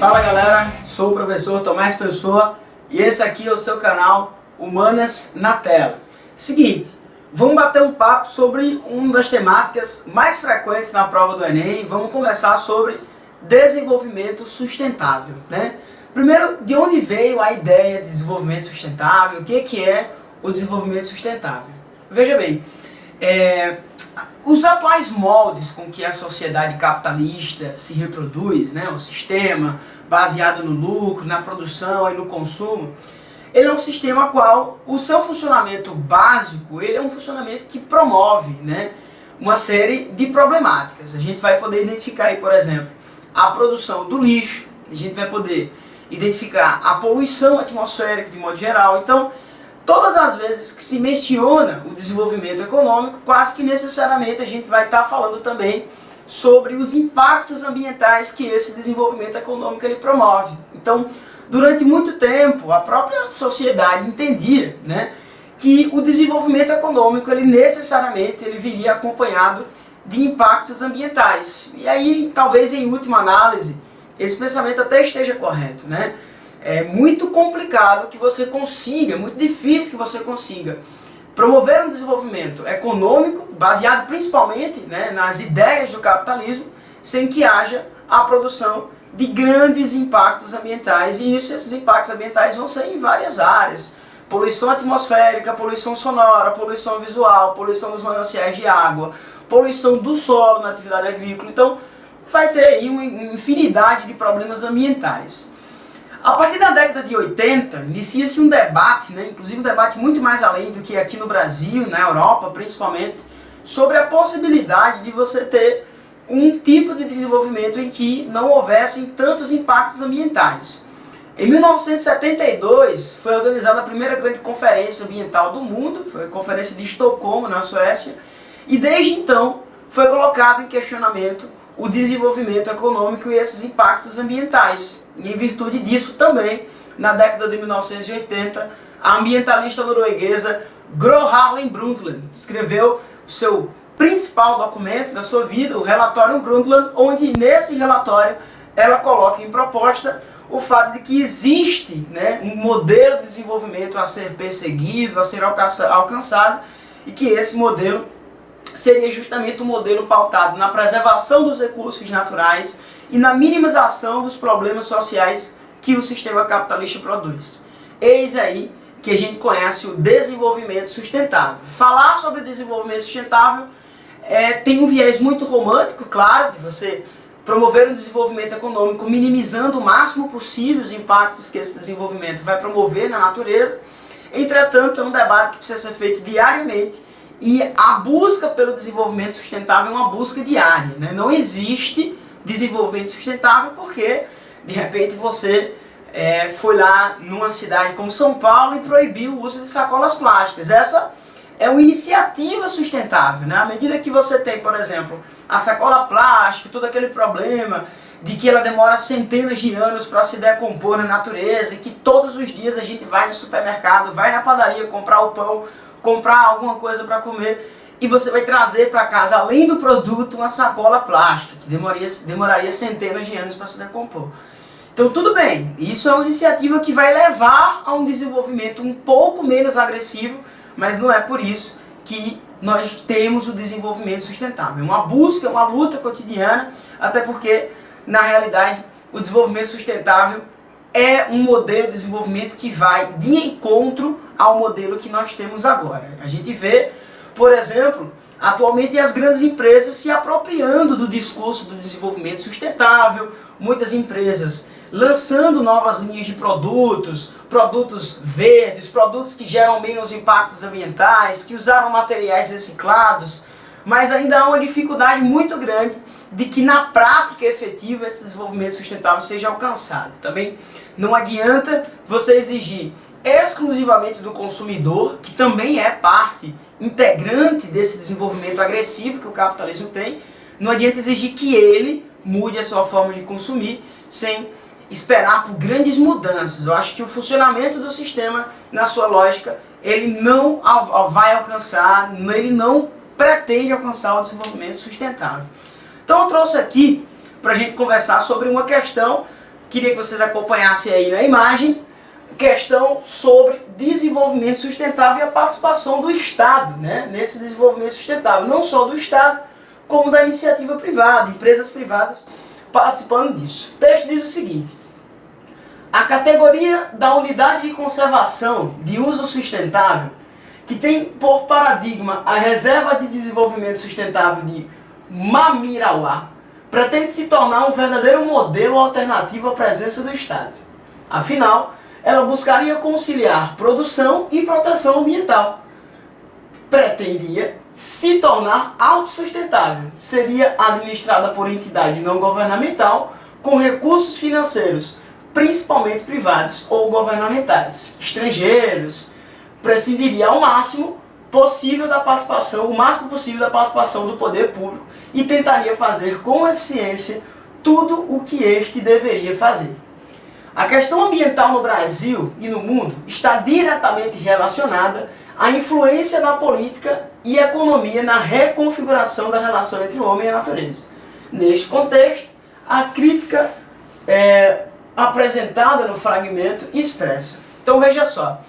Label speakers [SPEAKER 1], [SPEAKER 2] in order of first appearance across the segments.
[SPEAKER 1] Fala galera, sou o professor Tomás Pessoa e esse aqui é o seu canal Humanas na Tela. Seguinte, vamos bater um papo sobre uma das temáticas mais frequentes na prova do Enem. Vamos conversar sobre desenvolvimento sustentável, né? Primeiro, de onde veio a ideia de desenvolvimento sustentável? O que é o desenvolvimento sustentável? Veja bem, os atuais moldes com que a sociedade capitalista se reproduz, né, o sistema baseado no lucro, na produção e no consumo, ele é um sistema qual o seu funcionamento básico, ele é um funcionamento que promove, né, uma série de problemáticas. A gente vai poder identificar aí, por exemplo, a produção do lixo, a gente vai poder identificar a poluição atmosférica de modo geral. Então, todas as vezes que se menciona o desenvolvimento econômico, quase que necessariamente a gente vai estar falando também sobre os impactos ambientais que esse desenvolvimento econômico ele promove. Então, durante muito tempo, a própria sociedade entendia, né, que o desenvolvimento econômico ele necessariamente ele viria acompanhado de impactos ambientais. E aí, talvez em última análise, esse pensamento até esteja correto, né? É muito complicado que você consiga, muito difícil que você consiga promover um desenvolvimento econômico baseado principalmente, né, nas ideias do capitalismo, sem que haja a produção de grandes impactos ambientais. E esses impactos ambientais vão ser em várias áreas: poluição atmosférica, poluição sonora, poluição visual, poluição dos mananciais de água, poluição do solo na atividade agrícola. Então vai ter aí uma infinidade de problemas ambientais. A partir da década de 80, inicia-se um debate, né, inclusive um debate muito mais além do que aqui no Brasil, na Europa principalmente, sobre a possibilidade de você ter um tipo de desenvolvimento em que não houvessem tantos impactos ambientais. Em 1972, foi organizada a primeira grande conferência ambiental do mundo, foi a Conferência de Estocolmo, na Suécia, e desde então foi colocado em questionamento o desenvolvimento econômico e esses impactos ambientais. E em virtude disso também, na década de 1980, a ambientalista norueguesa Gro Harlem Brundtland escreveu o seu principal documento da sua vida, o Relatório Brundtland, onde nesse relatório ela coloca em proposta o fato de que existe, né, um modelo de desenvolvimento a ser perseguido, a ser alcançado, e que esse modelo seria justamente um modelo pautado na preservação dos recursos naturais e na minimização dos problemas sociais que o sistema capitalista produz. Eis aí que a gente conhece o desenvolvimento sustentável. Falar sobre desenvolvimento sustentável tem um viés muito romântico, claro, de você promover um desenvolvimento econômico minimizando o máximo possível os impactos que esse desenvolvimento vai promover na natureza. Entretanto, é um debate que precisa ser feito diariamente. E a busca pelo desenvolvimento sustentável é uma busca diária, né? Não existe desenvolvimento sustentável porque, de repente, você foi lá numa cidade como São Paulo e proibiu o uso de sacolas plásticas. Essa é uma iniciativa sustentável, né? À medida que você tem, por exemplo, a sacola plástica, todo aquele problema de que ela demora centenas de anos para se decompor na natureza, e que todos os dias a gente vai no supermercado, vai na padaria comprar o pão, comprar alguma coisa para comer, e você vai trazer para casa, além do produto, uma sacola plástica, que demoraria centenas de anos para se decompor. Então tudo bem, isso é uma iniciativa que vai levar a um desenvolvimento um pouco menos agressivo, mas não é por isso que nós temos o desenvolvimento sustentável. É uma busca, uma luta cotidiana, até porque, na realidade, o desenvolvimento sustentável é um modelo de desenvolvimento que vai de encontro ao modelo que nós temos agora. A gente vê, por exemplo, atualmente as grandes empresas se apropriando do discurso do desenvolvimento sustentável, muitas empresas lançando novas linhas de produtos, produtos verdes, produtos que geram menos impactos ambientais, que usaram materiais reciclados, mas ainda há uma dificuldade muito grande de que na prática efetiva esse desenvolvimento sustentável seja alcançado. Também não adianta você exigir exclusivamente do consumidor, que também é parte integrante desse desenvolvimento agressivo que o capitalismo tem. Não adianta exigir que ele mude a sua forma de consumir sem esperar por grandes mudanças. Eu acho que o funcionamento do sistema, na sua lógica, ele não vai alcançar, ele não pretende alcançar o desenvolvimento sustentável. Então eu trouxe aqui para a gente conversar sobre uma questão queria que vocês acompanhassem aí na imagem, questão sobre desenvolvimento sustentável e a participação do Estado, né, nesse desenvolvimento sustentável, não só do Estado, como da iniciativa privada, empresas privadas participando disso. O texto diz o seguinte: a categoria da unidade de conservação de uso sustentável, que tem por paradigma a Reserva de Desenvolvimento Sustentável de Mamirauá, pretende se tornar um verdadeiro modelo alternativo à presença do Estado. Afinal, ela buscaria conciliar produção e proteção ambiental. Pretendia se tornar autossustentável. Seria administrada por entidade não governamental com recursos financeiros, principalmente privados ou governamentais. Estrangeiros. Prescindiria ao máximo possível da participação, o máximo possível da participação do poder público e tentaria fazer com eficiência tudo o que este deveria fazer. A questão ambiental no Brasil e no mundo está diretamente relacionada à influência na política e economia na reconfiguração da relação entre o homem e a natureza. Neste contexto, a crítica apresentada no fragmento expressa. Então veja só.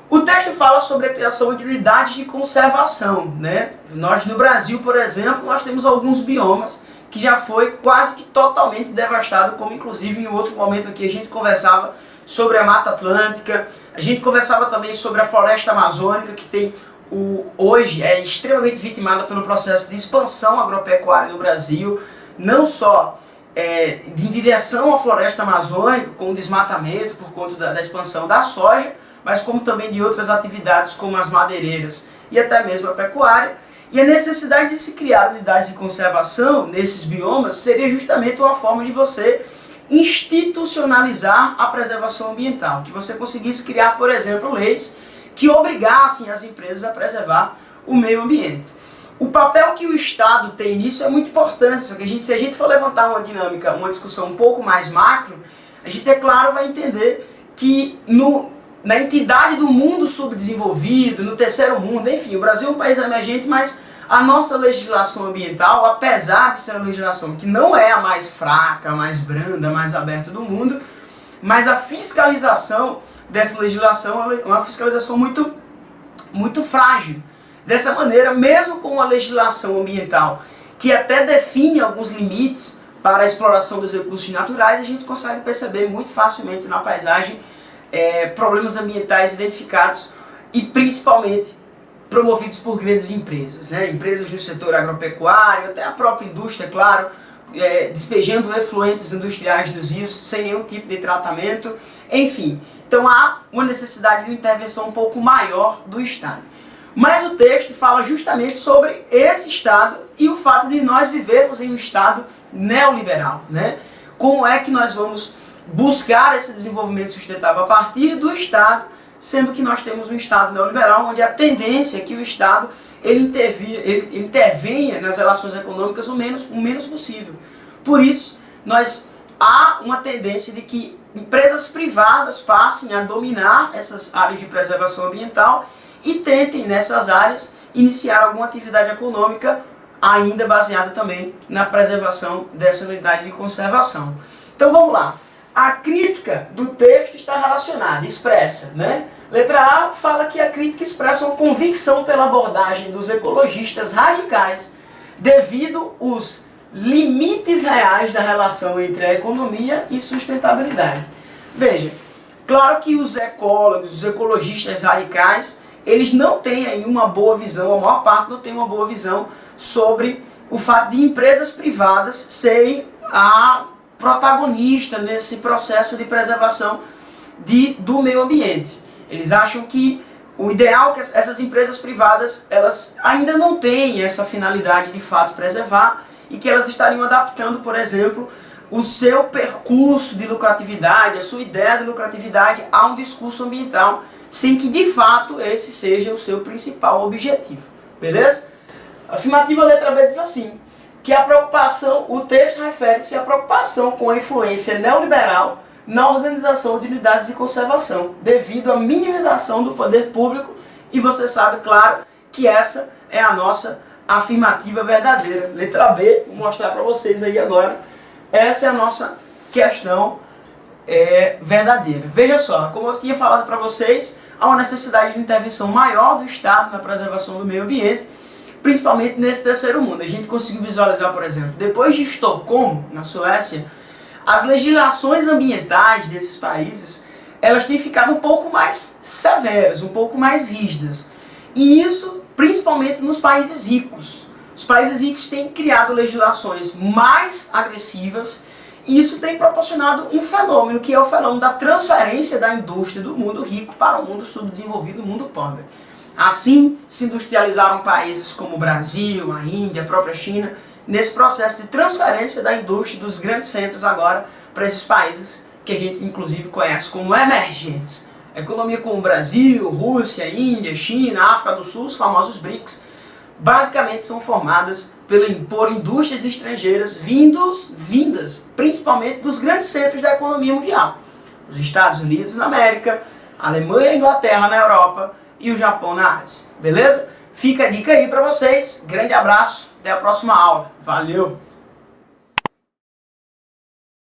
[SPEAKER 1] O texto fala sobre a criação de unidades de conservação, né? Nós no Brasil, por exemplo, nós temos alguns biomas que já foi quase que totalmente devastado, como inclusive em outro momento aqui a gente conversava sobre a Mata Atlântica, a gente conversava também sobre a Floresta Amazônica, que tem hoje é extremamente vitimada pelo processo de expansão agropecuária no Brasil, não só em direção à Floresta Amazônica, com o desmatamento por conta da expansão da soja, mas como também de outras atividades como as madeireiras e até mesmo a pecuária. E a necessidade de se criar unidades de conservação nesses biomas seria justamente uma forma de você institucionalizar a preservação ambiental, que você conseguisse criar, por exemplo, leis que obrigassem as empresas a preservar o meio ambiente. O papel que o Estado tem nisso é muito importante, só que se a gente for levantar uma dinâmica, uma discussão um pouco mais macro, a gente, é claro, vai entender que na entidade do mundo subdesenvolvido, no terceiro mundo, enfim, o Brasil é um país emergente, mas a nossa legislação ambiental, apesar de ser uma legislação que não é a mais fraca, a mais branda, a mais aberta do mundo, mas a fiscalização dessa legislação é uma fiscalização muito, muito frágil. Dessa maneira, mesmo com a legislação ambiental, que até define alguns limites para a exploração dos recursos naturais, a gente consegue perceber muito facilmente na paisagem problemas ambientais identificados e principalmente promovidos por grandes empresas, né? Empresas no setor agropecuário, até a própria indústria, claro, despejando efluentes industriais nos rios sem nenhum tipo de tratamento, enfim. Então há uma necessidade de uma intervenção um pouco maior do Estado. Mas o texto fala justamente sobre esse Estado e o fato de nós vivermos em um Estado neoliberal, né? Como é que nós vamos buscar esse desenvolvimento sustentável a partir do Estado, sendo que nós temos um Estado neoliberal onde a tendência é que o Estado ele intervenha nas relações econômicas o menos possível. Por isso, há uma tendência de que empresas privadas passem a dominar essas áreas de preservação ambiental e tentem nessas áreas iniciar alguma atividade econômica ainda baseada também na preservação dessa unidade de conservação. Então vamos lá. A crítica do texto está relacionada, expressa, né? Letra A fala que a crítica expressa uma convicção pela abordagem dos ecologistas radicais devido aos limites reais da relação entre a economia e sustentabilidade. Veja, claro que os ecólogos, os ecologistas radicais, eles não têm aí uma boa visão, a maior parte não tem uma boa visão sobre o fato de empresas privadas serem a protagonista nesse processo de preservação do meio ambiente. Eles acham que o ideal é que essas empresas privadas elas ainda não têm essa finalidade de fato preservar e que elas estariam adaptando, por exemplo, o seu percurso de lucratividade, a sua ideia de lucratividade a um discurso ambiental, sem que de fato esse seja o seu principal objetivo. Beleza? A afirmativa letra B diz assim: que a preocupação, o texto refere-se à preocupação com a influência neoliberal na organização de unidades de conservação, devido à minimização do poder público, e você sabe, claro, que essa é a nossa afirmativa verdadeira. Letra B, vou mostrar para vocês aí agora, essa é a nossa questão verdadeira. Veja só, como eu tinha falado para vocês, há uma necessidade de intervenção maior do Estado na preservação do meio ambiente, principalmente nesse terceiro mundo. A gente conseguiu visualizar, por exemplo, depois de Estocolmo, na Suécia, as legislações ambientais desses países, elas têm ficado um pouco mais severas, um pouco mais rígidas. E isso principalmente nos países ricos. Os países ricos têm criado legislações mais agressivas e isso tem proporcionado um fenômeno, que é o fenômeno da transferência da indústria do mundo rico para o mundo subdesenvolvido, o mundo pobre. Assim, se industrializaram países como o Brasil, a Índia, a própria China, nesse processo de transferência da indústria dos grandes centros agora para esses países que a gente inclusive conhece como emergentes. A economia como o Brasil, Rússia, Índia, China, África do Sul, os famosos BRICS, basicamente são formadas por indústrias estrangeiras vindas principalmente dos grandes centros da economia mundial. Os Estados Unidos na América, a Alemanha e a Inglaterra na Europa e o Japão na Ásia. Beleza? Fica a dica aí para vocês. Grande abraço, até a próxima aula. Valeu!